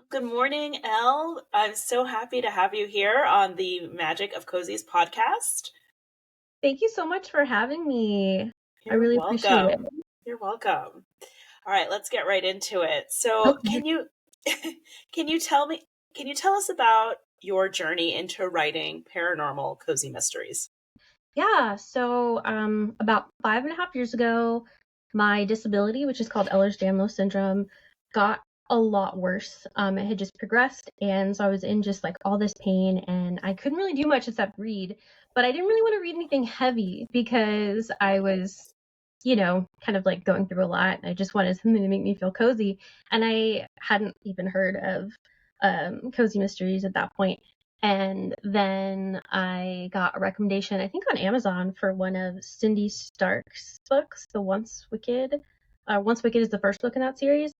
Good morning, Elle. I'm so happy to have you here on the Magic of Cozy's podcast. Thank you so much for having me. I You're really appreciate it. welcome. You're welcome. All right, let's get right into it. So, Okay. can you can you tell us about your journey into writing paranormal cozy mysteries? Yeah, so about 5.5 years ago, my disability, which is called Ehlers-Danlos Syndrome, got a lot worse. It had just progressed, and so I was in just like all this pain, and I couldn't really do much except read. But I didn't really want to read anything heavy because I was, kind of like going through a lot, and I just wanted something to make me feel cozy. And I hadn't even heard of cozy mysteries at that point. And then I got a recommendation, I think on Amazon, for one of Cindy Stark's books, The Once Wicked. Once Wicked is the first book in that series.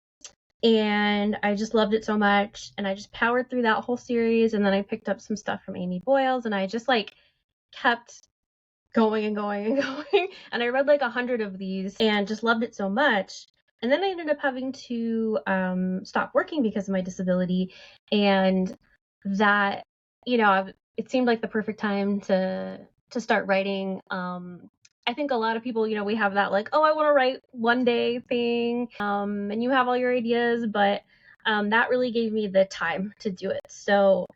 And I just loved it so much. And I just powered through that whole series. And then I picked up some stuff from Amy Boyles. And I just like kept going and going and going. And I read like 100 of these and just loved it so much. And then I ended up having to stop working because of my disability. And that, it seemed like the perfect time to start writing. I think a lot of people, we have that like, oh, I want to write one day thing, and you have all your ideas, but that really gave me the time to do it. So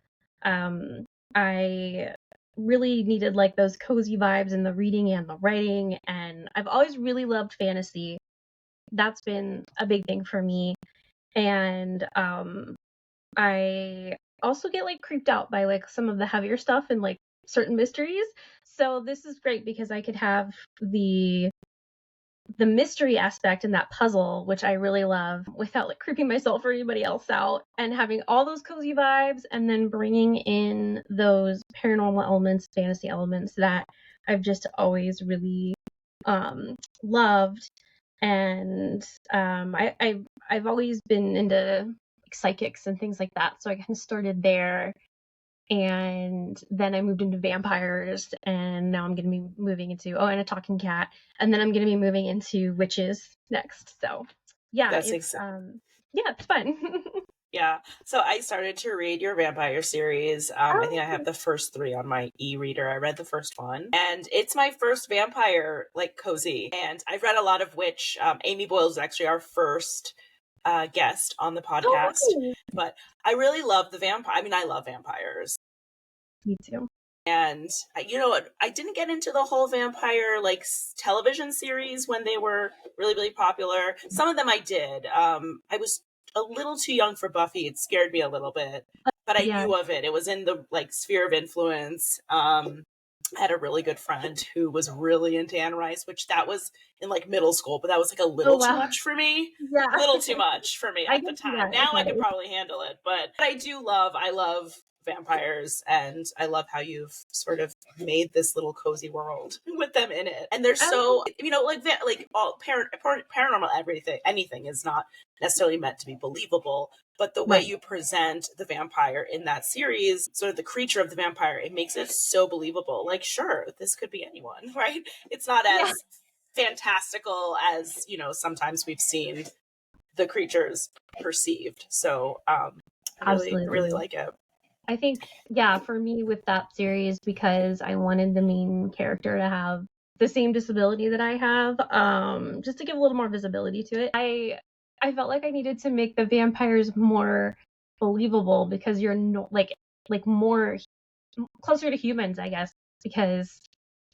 I really needed like those cozy vibes in the reading and the writing, and I've always really loved fantasy. That's been a big thing for me. And I also get like creeped out by like some of the heavier stuff and like certain mysteries. So this is great because I could have the mystery aspect in that puzzle, which I really love, without like creeping myself or anybody else out, and having all those cozy vibes, and then bringing in those paranormal elements, fantasy elements that I've just always really loved. And I've always been into like psychics and things like that, so I kind of started there, and then I moved into vampires, and now I'm going to be moving into and a talking cat, and then I'm going to be moving into witches next. So yeah, That's it's exactly. yeah, it's fun. Yeah. So I started to read your vampire series. I think I have the first three on my e-reader. I read the first one, and it's my first vampire like cozy. And I've read a lot of which Amy Boyle is actually our first guest on the podcast. Oh, But I really love the vampire. I mean, I love vampires. me too. And I didn't get into the whole vampire like television series when they were really, really popular. Some of them I did. I was a little too young for Buffy. It scared me a little bit, but I Yeah. knew of it. It was in the like sphere of influence. I had a really good friend who was really into Anne Rice, which that was in like middle school, but that was like a Oh little too wow. much for me. Yeah. Little too much for me I at the can see time. that Now at I that could age. probably handle it, but I love vampires, and I love how you've sort of made this little cozy world with them in it. And they're Oh, so, like all paranormal everything, anything is not necessarily meant to be believable, but the way right. you present the vampire in that series, sort of the creature of the vampire, it makes it so believable. Like, sure, this could be anyone, right? It's not Yeah, as fantastical as, sometimes we've seen the creatures perceived. So I really, really absolutely. like it. I think, yeah, for me with that series, because I wanted the main character to have the same disability that I have, just to give a little more visibility to it. I felt like I needed to make the vampires more believable because you're no, like more closer to humans, I guess, because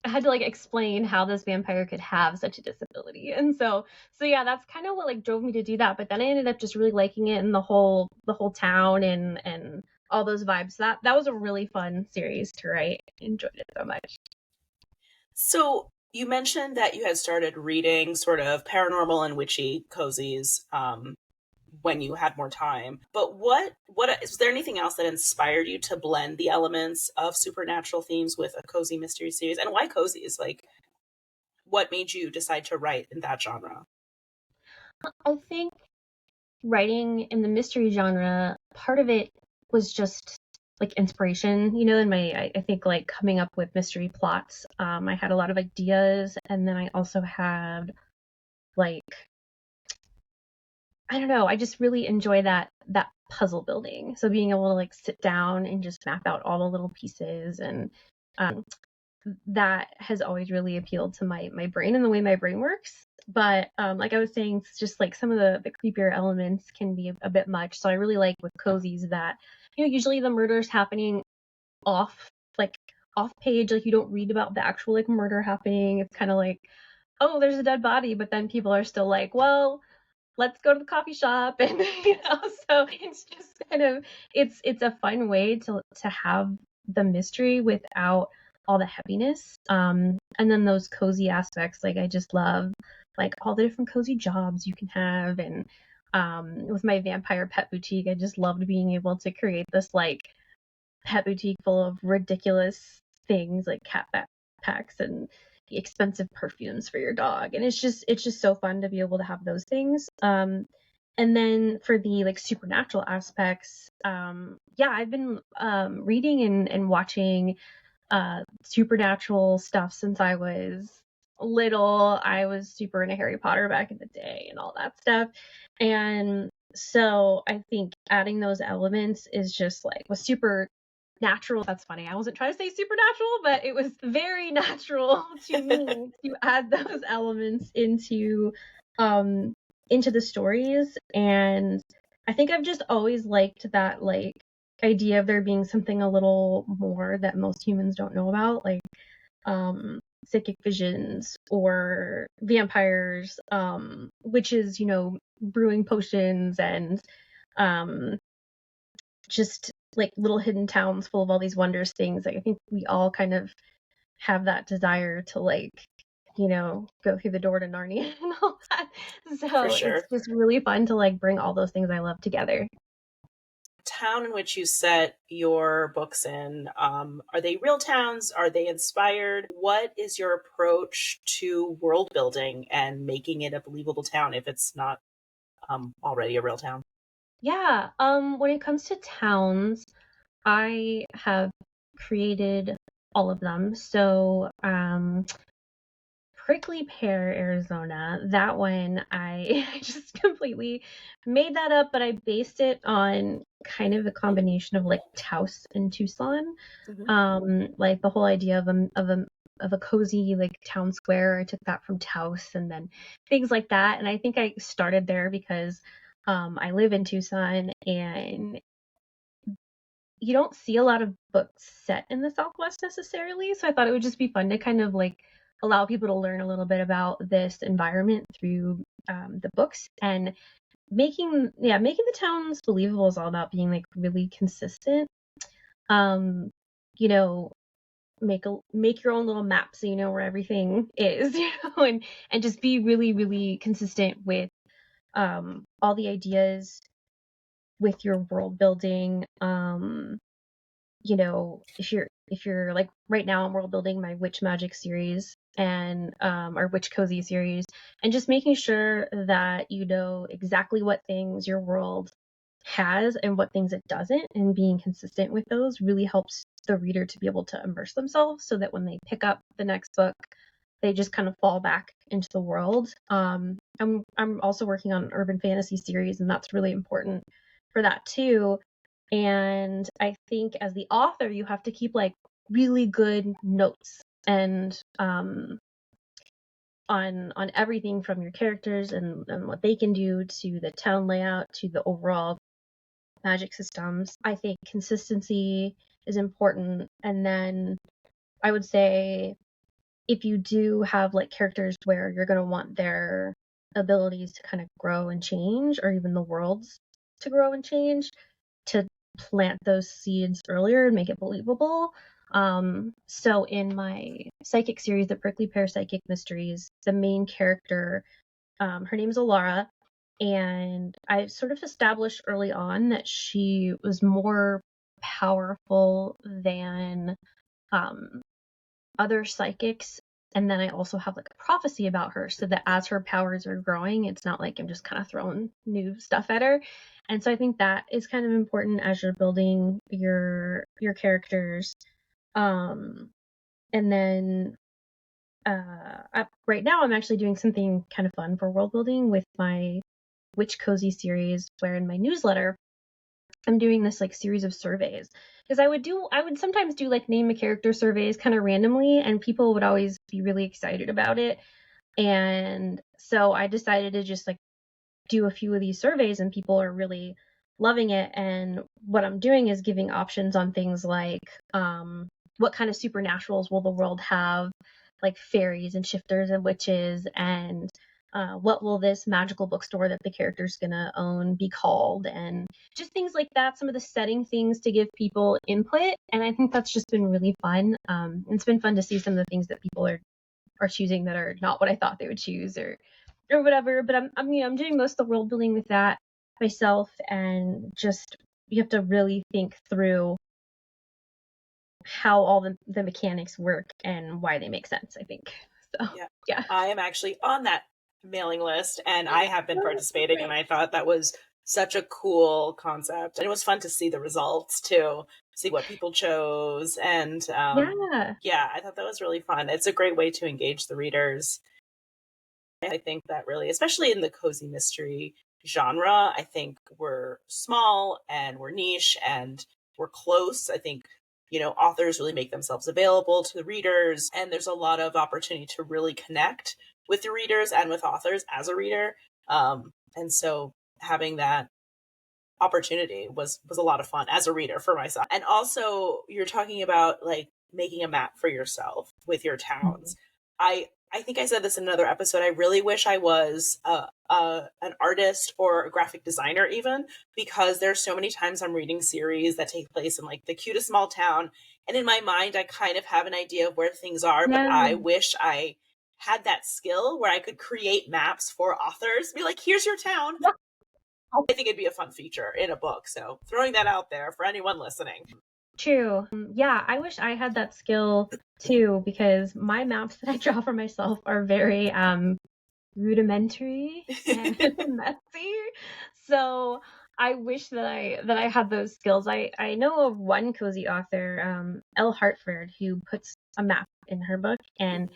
I had to like explain how this vampire could have such a disability. And so yeah, that's kind of what like drove me to do that. But then I ended up just really liking it, and the whole town and all those vibes. That was a really fun series to write. Enjoyed it so much. So you mentioned that you had started reading sort of paranormal and witchy cozies when you had more time. But what is there anything else that inspired you to blend the elements of supernatural themes with a cozy mystery series? And why cozies? Like, what made you decide to write in that genre? I think writing in the mystery genre, part of it was just like inspiration, in I think like coming up with mystery plots. I had a lot of ideas, and then I also had like I don't know, I just really enjoy that puzzle building. So being able to like sit down and just map out all the little pieces, and um, that has always really appealed to my brain and the way my brain works. But like I was saying, it's just like some of the creepier elements can be a bit much. So I really like with cozies that, you know, usually the murder's happening off like off page, like you don't read about the actual like murder happening. It's kind of like, oh, there's a dead body, but then people are still like, well, let's go to the coffee shop, and you know, so it's just kind of, it's a fun way to have the mystery without all the heaviness. And then those cozy aspects, like I just love like all the different cozy jobs you can have. And with my vampire pet boutique, I just loved being able to create this like pet boutique full of ridiculous things like cat backpacks and expensive perfumes for your dog. And it's just so fun to be able to have those things. And then for the like supernatural aspects, yeah, I've been reading and watching supernatural stuff since I was little. I was super into Harry Potter back in the day and all that stuff. And so I think adding those elements is just like was super natural. That's funny. I wasn't trying to say supernatural, but it was very natural to me to add those elements um into the stories. And I think I've just always liked that like idea of there being something a little more that most humans don't know about, like psychic visions or vampires, witches, you know, brewing potions, and um just like little hidden towns full of all these wondrous things. Like I think we all kind of have that desire to like, you know, go through the door to Narnia and all that. For So it's sure. just really fun to like bring all those things I love together. Town in which you set your books in, are they real towns? Are they inspired? What is your approach to world building and making it a believable town if it's not already a real town? Yeah, when it comes to towns, I have created all of them. So, Prickly Pear, Arizona, that one I just completely made that up, but I based it on kind of a combination of like Taos and Tucson. Hmm. Like the whole idea of a cozy like town square. I took that from Taos, and then things like that. And I think I started there because I live in Tucson, and you don't see a lot of books set in the Southwest necessarily. So I thought it would just be fun to kind of like allow people to learn a little bit about this environment through the books. And making the towns believable is all about being like really consistent. Um, you know, make your own little map so you know where everything is, you know, and just be really really consistent with all the ideas with your world building. You know, if you're like right now I'm world building my witch magic series, and our witch cozy series, and just making sure that you know exactly what things your world has and what things it doesn't, and being consistent with those really helps the reader to be able to immerse themselves so that when they pick up the next book they just kind of fall back into the world. I'm also working on an urban fantasy series, and that's really important for that too. And I think as the author, you have to keep like really good notes, and on everything from your characters and what they can do to the town layout to the overall magic systems. I think consistency is important. And then I would say if you do have like characters where you're going to want their abilities to kind of grow and change, or even the worlds to grow and change, to plant those seeds earlier and make it believable. So in my psychic series, the Prickly Pear Psychic Mysteries, the main character, her name is Alara, and I sort of established early on that she was more powerful than um, other psychics. And then I also have like a prophecy about her so that as her powers are growing, it's not like I'm just kind of throwing new stuff at her. And so I think that is kind of important as you're building your characters. Um, and then right now I'm actually doing something kind of fun for world building with my Witch Cozy series, where in my newsletter I'm doing this like series of surveys, because I would sometimes do like name a character surveys kind of randomly, and people would always be really excited about it. And so I decided to just like do a few of these surveys, and people are really loving it. And what I'm doing is giving options on things like what kind of supernaturals will the world have, like fairies and shifters and witches, and what will this magical bookstore that the character's gonna own be called, and just things like that, some of the setting things to give people input. And I think that's just been really fun. It's been fun to see some of the things that people are choosing that are not what I thought they would choose, or whatever. But I'm doing most of the world building with that myself, and just you have to really think through how all the mechanics work and why they make sense, I think. So Yeah. yeah. I am actually on that mailing list and I have been participating, and I thought that was such a cool concept. And it was fun to see the results too, see what people chose. And Yeah. yeah, I thought that was really fun. It's a great way to engage the readers. I think that really, especially in the cozy mystery genre, I think we're small and we're niche and we're close. I think, authors really make themselves available to the readers, and there's a lot of opportunity to really connect with the readers and with authors as a reader. And so having that opportunity was a lot of fun as a reader for myself. And also, you're talking about like making a map for yourself with your Mhm. towns. I think I said this in another episode. I really wish I was an artist or a graphic designer, even, because there's so many times I'm reading series that take place in like the cutest small town, and in my mind I kind of have an idea of where things are, but Yeah. I wish I had that skill where I could create maps for authors, be like, here's your town. I think it'd be a fun feature in a book. So throwing that out there for anyone listening. True. Yeah, I wish I had that skill too, because my maps that I draw for myself are very rudimentary and messy. So I wish that I had those skills. I know of one cozy author, Elle Hartford, who puts a map in her book and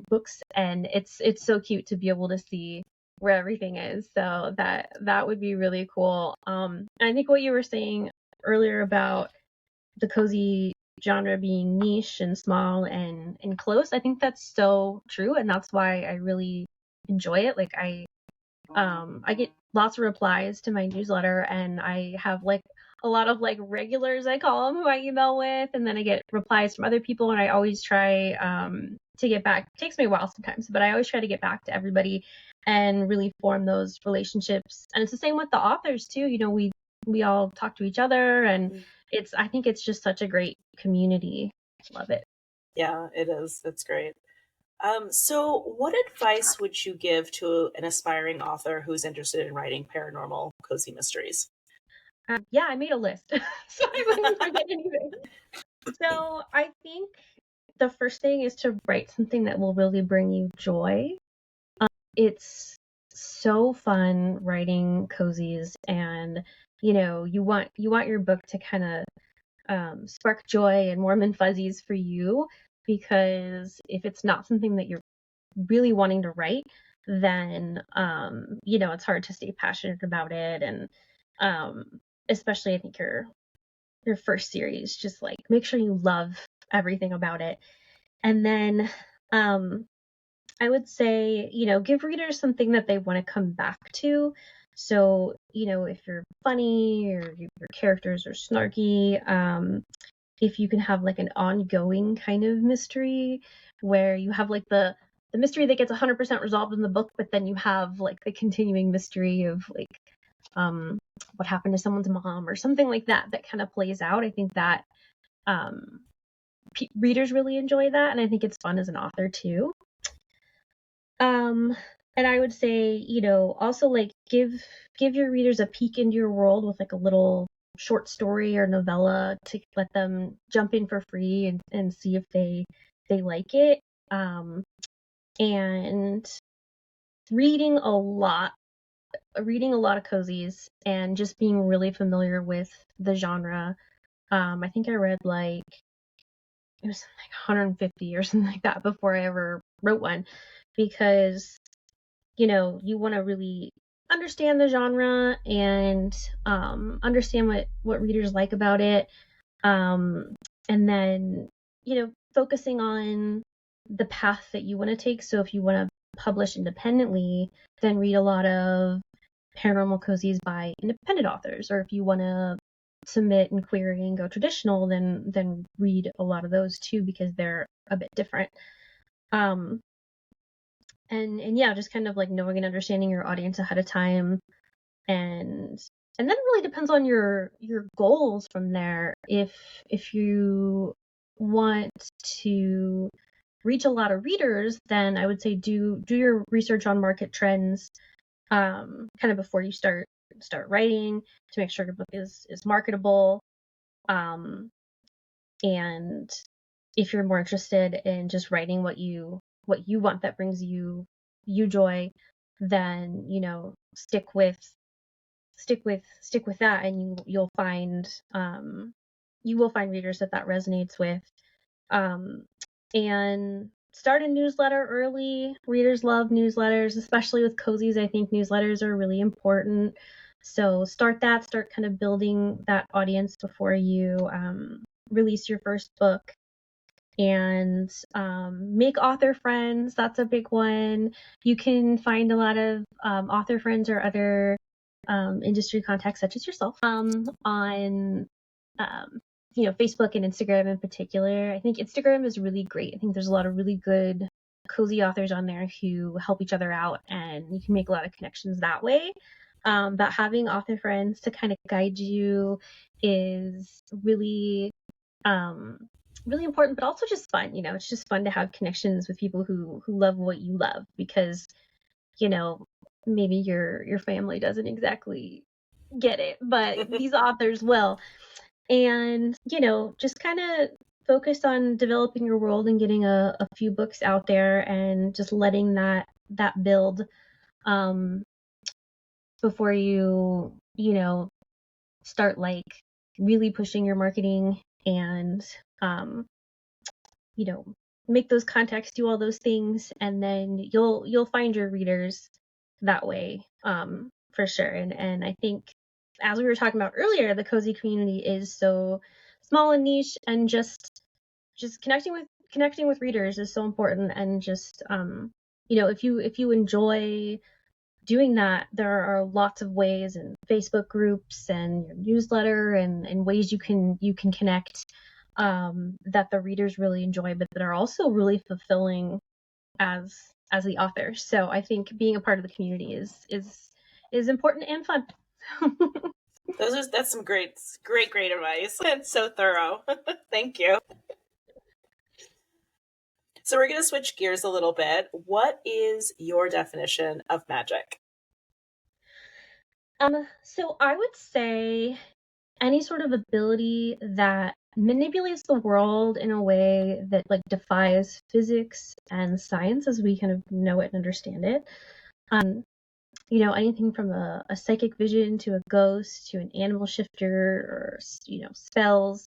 books, and it's so cute to be able to see where everything is. So that would be really cool. And I think what you were saying earlier about the cozy genre being niche and small and close, I think that's so true, and that's why I really enjoy it. Like I get lots of replies to my newsletter, and I have like a lot of like regulars, I call them, who I email with, and then I get replies from other people, and I always try to get back. It takes me a while sometimes, but I always try to get back to everybody and really form those relationships. And it's the same with the authors too. We all talk to each other, and I think it's just such a great community. Love it. Yeah, it is. It's great. So what advice would you give to an aspiring author who's interested in writing paranormal cozy mysteries? Yeah, I made a list, so I wouldn't forget anything. So I think the first thing is to write something that will really bring you joy. It's so fun writing cozies, and you want your book to kind of spark joy and warm and fuzzies for you, because if it's not something that you're really wanting to write, then it's hard to stay passionate about it. And um, especially I think your first series, just like make sure you love everything about it. And then I would say, give readers something that they want to come back to. So, if you're funny or your characters are snarky, if you can have like an ongoing kind of mystery where you have like the mystery that gets 100% resolved in the book, but then you have like the continuing mystery of like what happened to someone's mom or something like that that kind of plays out. I think that um, readers really enjoy that, and I think it's fun as an author too. Um, and I would say, also like give your readers a peek into your world with like a little short story or novella to let them jump in for free and see if they like it. Um, and reading a lot reading a lot of cozies and just being really familiar with the genre. I think I read like it was like 150 or something like that before I ever wrote one, because you want to really understand the genre and understand what readers like about it. Um, and then, focusing on the path that you want to take. So if you want to publish independently, then read a lot of paranormal cozies by independent authors. Or if you want to submit and query and go traditional, then read a lot of those too, because they're a bit different. Um, and yeah, just kind of like knowing and understanding your audience ahead of time, and then it really depends on your goals from there. If you want to reach a lot of readers, then I would say do your research on market trends, kind of before you start writing, to make sure your book is marketable. Um, and if you're more interested in just writing what you want that brings you joy, then stick with that, and you'll find you will find readers that resonates with. And start a newsletter early. Readers love newsletters, especially with cozies. I think newsletters are really important. So start kind of building that audience before you release your first book. And make author friends. That's a big one. You can find a lot of author friends or other industry contacts, such as yourself, on Facebook and Instagram in particular. I think Instagram is really great. I think there's a lot of really good cozy authors on there who help each other out, and you can make a lot of connections that way. But having author friends to kind of guide you is really really important, but also just fun. It's just fun to have connections with people who love what you love, because maybe your family doesn't exactly get it, but these authors will. And just kind of focus on developing your world and getting a few books out there, and just letting that build before you start like really pushing your marketing, and um, make those contacts, do all those things, and then you'll find your readers that way, for sure. And I think, as we were talking about earlier, the cozy community is so small and niche, and just connecting with readers is so important. And just if you enjoy doing that, there are lots of ways, and Facebook groups and your newsletter, and ways you can connect, that the readers really enjoy, but that are also really fulfilling as the author. So I think being a part of the community is important and fun. That's some great advice. It's so thorough. Thank you. So we're going to switch gears a little bit. What is your definition of magic? So I would say any sort of ability that manipulates the world in a way that like defies physics and science as we kind of know it and understand it. Anything from a psychic vision to a ghost to an animal shifter, or spells.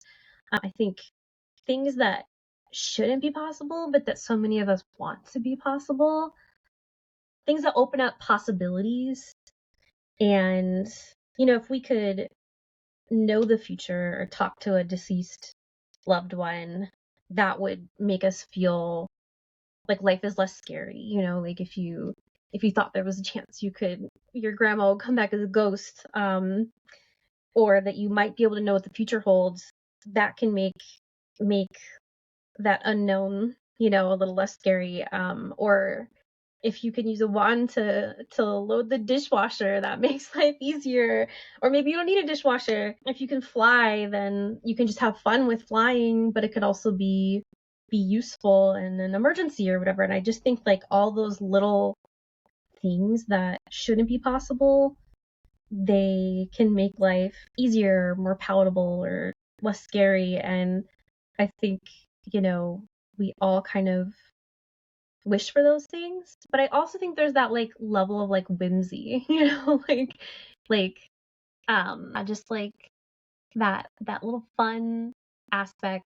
I think things that shouldn't be possible, but that so many of us want to be possible. Things that open up possibilities. And if we could know the future or talk to a deceased loved one, that would make us feel like life is less scary. Like if you thought there was a chance your grandma would come back as a ghost, or that you might be able to know what the future holds, that can make that unknown a little less scary. Or if you can use a wand to load the dishwasher, that makes life easier. Or maybe you don't need a dishwasher. If you can fly, then you can just have fun with flying, but it could also be useful in an emergency or whatever. And I just think like all those little things that shouldn't be possible, they can make life easier, more palatable, or less scary. And I think, we all kind of wish for those things, but I also think there's that like level of like whimsy, like just like that little fun aspect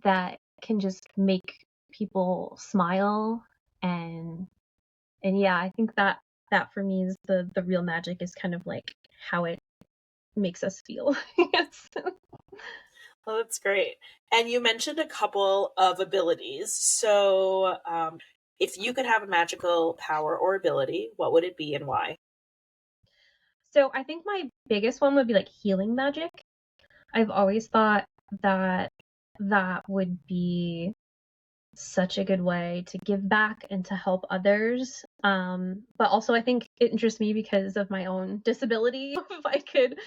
that can just make people smile. And yeah, I think that that for me is the real magic, is kind of like how it makes us feel. Yes. Well, that's great. And you mentioned a couple of abilities. So, if you could have a magical power or ability, what would it be and why? So I think my biggest one would be like healing magic. I've always thought that that would be such a good way to give back and to help others. But also, I think it interests me because of my own disability. If I could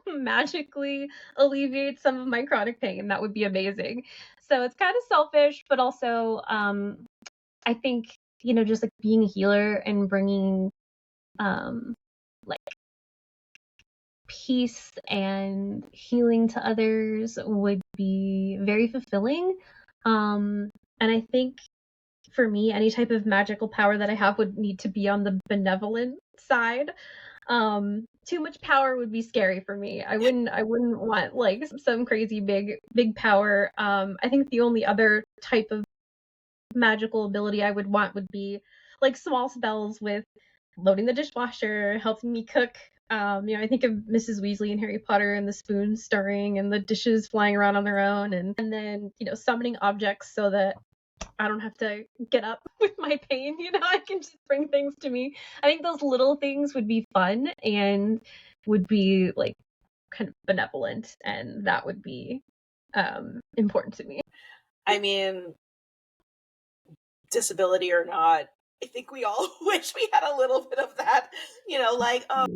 magically alleviate some of my chronic pain, that would be amazing. So it's kind of selfish, but also, I think, just like being a healer and bringing like peace and healing to others would be very fulfilling. And I think for me, any type of magical power that I have would need to be on the benevolent side. Too much power would be scary for me. I wouldn't want like some crazy big power. I think the only other type of magical ability I would want would be like small spells with loading the dishwasher, helping me cook. I think of Mrs. Weasley and Harry Potter and the spoons stirring and the dishes flying around on their own, and then, summoning objects so that I don't have to get up with my pain, I can just bring things to me. I think those little things would be fun and would be like kind of benevolent, and that would be important to me. I mean, disability or not, I think we all wish we had a little bit of that, like, oh,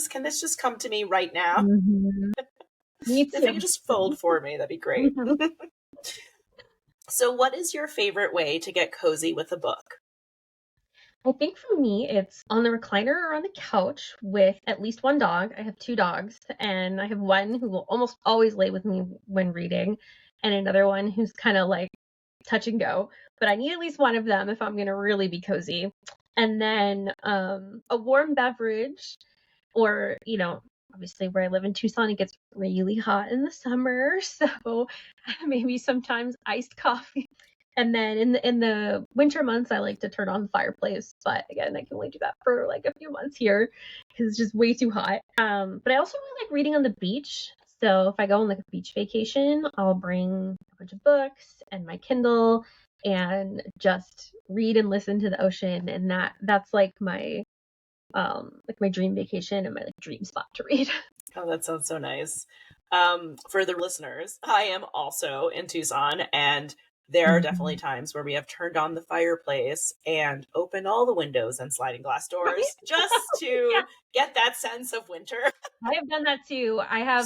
can this just come to me right now? Mm-hmm. Me If it too. could just fold for me, that'd be great. Mhm. So, what is your favorite way to get cozy with a book? I think for me, it's on the recliner or on the couch with at least one dog. I have two dogs, and I have one who will almost always lay with me when reading, and another one who's kind of like touch and go. But I need at least one of them if I'm going to really be cozy. And then a warm beverage, or, obviously where I live in Tucson, it gets really hot in the summer. So maybe sometimes iced coffee. And then in the winter months, I like to turn on the fireplace. But again, I can only do that for like a few months here because it's just way too hot. But I also really like reading on the beach. So if I go on like a beach vacation, I'll bring a bunch of books and my Kindle and just read and listen to the ocean. And that's like my dream vacation and my like dream spot to read. Oh, that sounds so nice. For the listeners, I am also in Tucson, and there are definitely times where we have turned on the fireplace and opened all the windows and sliding glass Right? doors just Yeah, to get that sense of winter. I have done that too.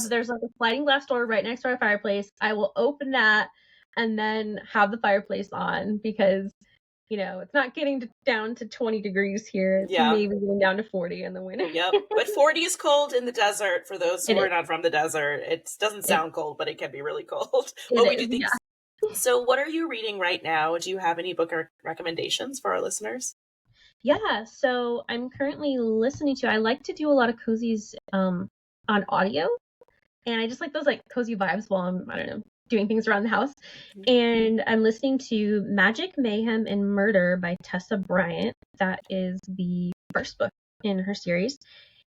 There's like a sliding glass door right next to our fireplace. I will open that and then have the fireplace on because, it's not getting down to 20 degrees here. It's Yeah. maybe getting down to 40 in the winter. Yep. But 40 is cold in the desert for those who It are is. not from the desert. It doesn't It, sound cold, but it can be really cold. it But we do is, things. yeah. So, what are you reading right now? Do you have any book recommendations for our listeners? Yeah, so I'm currently listening to, I like to do a lot of cozies on audio. And I just like those like cozy vibes while I'm, I don't know, doing things around the house. And I'm listening to Magic, Mayhem, and Murder by Tessa Bryant. That is the first book in her series,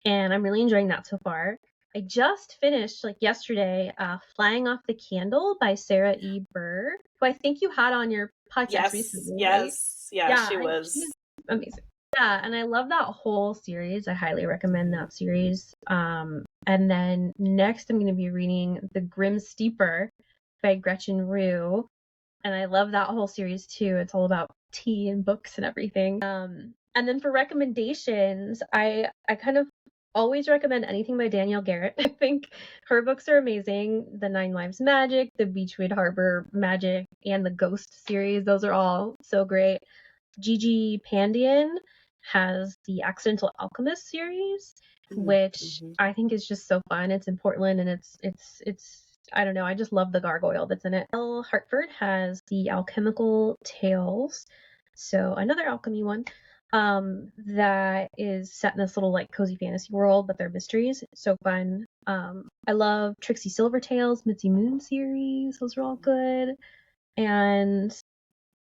and I'm really enjoying that so far. I just finished like yesterday, Flying Off the Candle by Sarah E. Burr, who I think you had on your podcast Yes, recently, right? yes, yeah, she She's was. amazing. Yeah, and I love that whole series. I highly recommend that series. And then next I'm going to be reading The Grim Steeper by Gretchen Rue. And I love that whole series too. It's all about tea and books and everything. And then for recommendations, I kind of always recommend anything by Danielle Garrett. I think her books are amazing. The Nine Lives Magic, the Beechwood Harbor Magic, and the Ghost series. Those are all so great. Gigi Pandian has the Accidental Alchemist series, which Mm-hmm. I think is just so fun. It's in Portland, and it's I don't know, I just love the gargoyle that's in it. Elle Hartford has the Alchemical Tales, so another alchemy one, that is set in this little like cozy fantasy world, but they're mysteries. It's so fun. I love Trixie Silvertail's Mitzi Moon series. Those are all good. And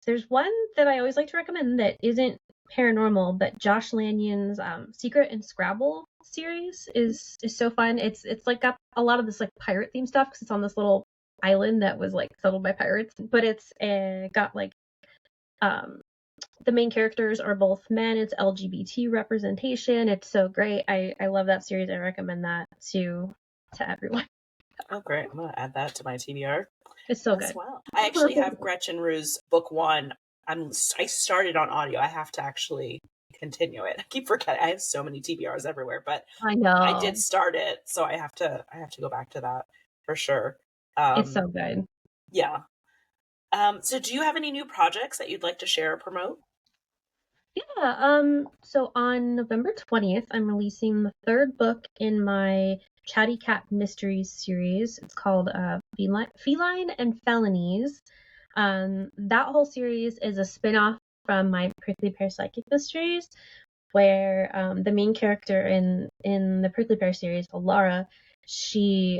there's one that I always like to recommend that isn't paranormal, but Josh Lanyon's Secret and Scrabble series is so fun. It's like got a lot of this like pirate theme stuff because it's on this little island that was like settled by pirates, but it's got like um the main characters are both men. It's LGBT representation. It's so great. I love that series. I recommend that to everyone. Oh, great. I'm going to add that to my TBR It's so as good. well. I actually have Gretchen Rue's book one. I started on audio. I have to actually continue it. I keep forgetting. I have so many TBRs everywhere, but I I know. did start it, so I have to go back to that for sure. It's so good. Yeah. So do you have any new projects that you'd like to share or promote? Yeah, so on November 20th, I'm releasing the third book in my Chatty Cat Mysteries series. It's called Feline and Felonies. That whole series is a spin-off from my Prickly Pear Psychic Mysteries, where the main character in the Prickly Pear series, Alara, she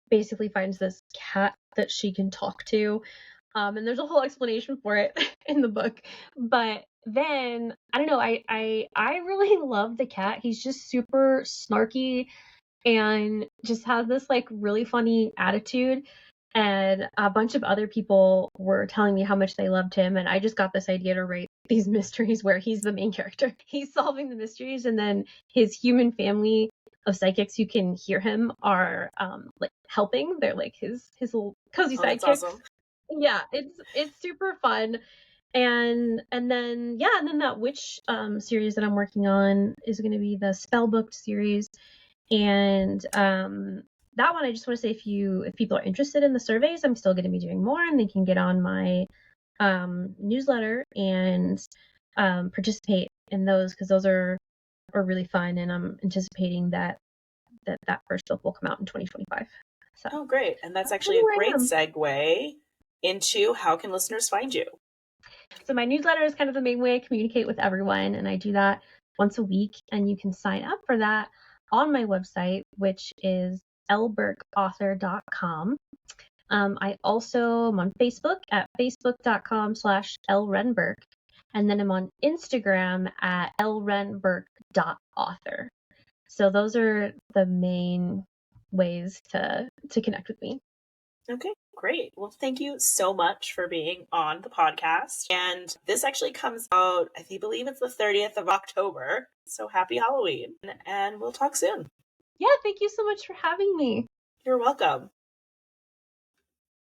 basically finds this cat that she can talk to. And there's a whole explanation for it in the book. But then I don't know, I really love the cat. He's just super snarky and just has this like really funny attitude. And a bunch of other people were telling me how much they loved him, and I just got this idea to write these mysteries where he's the main character. He's solving the mysteries, and then his human family of psychics who can hear him are like helping. They're like his little cozy Oh, that's sidekicks. awesome. Yeah, it's super fun. And then that witch series that I'm working on is going to be the Spellbooked series. And that one, I just want to say, if people are interested in the surveys, I'm still going to be doing more, and they can get on my newsletter and participate in those, because those are really fun, and I'm anticipating that first book will come out in 2025. So Oh, great. And that's that's actually really a where I great am. segue into how can listeners find you? So my newsletter is kind of the main way I communicate with everyone, and I do that once a week, and you can sign up for that on my website, which is lburkeauthor.com. I also am on Facebook at facebook.com/Elle Wren Burke, and then I'm on Instagram at ellwrenburke.author. So those are the main ways to connect with me. Okay, great. Well, thank you so much for being on the podcast. And this actually comes out, believe it's the 30th of October. So happy Halloween. And we'll talk soon. Yeah, thank you so much for having me. You're welcome.